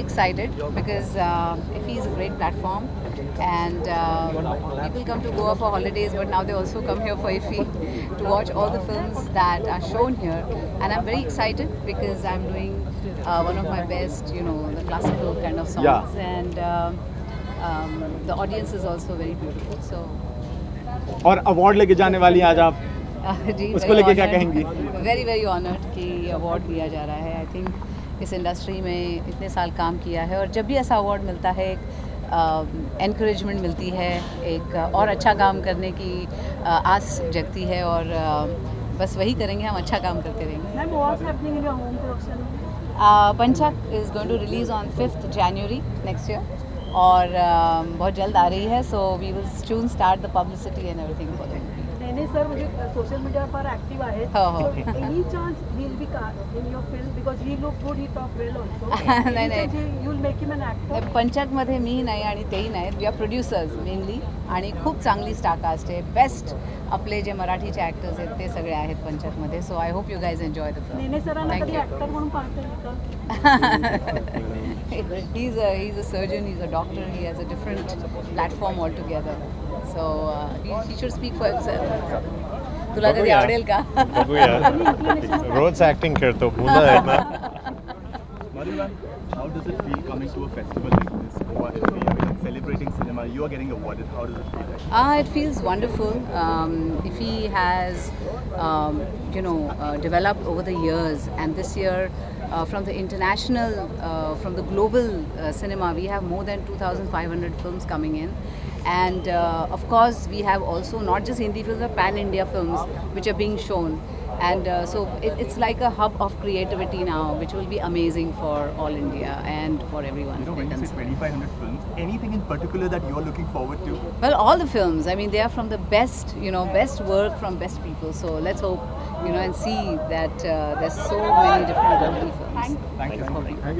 excited because IFFI is a great platform, and people come to Goa for holidays, but now they also come here for IFFI to watch all the films that are shown here. And I'm very excited because I'm doing one of my best, the classical kind of songs, Yeah. and the audience is also very beautiful. So. और award लेके जाने वाली हैं आज आप जी, उसको लेके क्या कहेंगी? वेरी वेरी ऑनर्ड कि अवार्ड दिया जा रहा है. आई थिंक इस इंडस्ट्री में इतने साल काम किया है, और जब भी ऐसा अवार्ड मिलता है एक एनकरेजमेंट मिलती है, एक और अच्छा काम करने की आस जगती है, और बस वही करेंगे, हम अच्छा काम करते रहेंगे. Panchak is going to release on 5th January next year, और बहुत जल्द आ रही है. So we will soon start the publicity and everything for the movie. Nene sir म्हणजे सोशल मीडिया फार ऍक्टिव्ह आहेत. हो. Any chance he will be in your film because he look good, he talk well also. नाही. You will make him an actor. पंचकमध्ये मी नाही आणि तेही नाहीत. वी आर प्रोड्युसर्स मेनली, आणि खूप चांगली स्टारकास्ट आहे. बेस्ट आपले जे मराठीचे ॲक्टर्स आहेत ते सगळे आहेत पंचकमध्ये. So I hope you guys enjoy the film. Nene सरांना कधी ॲक्टर म्हणून पाहता येईल का? He's a surgeon, he's a doctor, he has a different platform altogether. So he should speak for himself. तुला कधी आवडेल का? बघूया. रोज ऍक्टिंग करतो, मुलं आहेत ना. Madhuri, how does it feel coming to a festival like this, Goa IFFI? I mean, celebrating cinema, you are getting awarded. How does it feel? It feels wonderful. IFFI has, developed over the years, and this year, from the international, from the global cinema, we have more than 2,500 films coming in. And of course, we have also not just Hindi films, but pan-India films which are being shown. And so it's like a hub of creativity now, which will be amazing for all India and for everyone. When you say 2,500 films, anything in particular that you are looking forward to? Well, all the films. I mean, they are from the best, best work from best people. So let's hope, and see that there's so many different lovely films. Thank you.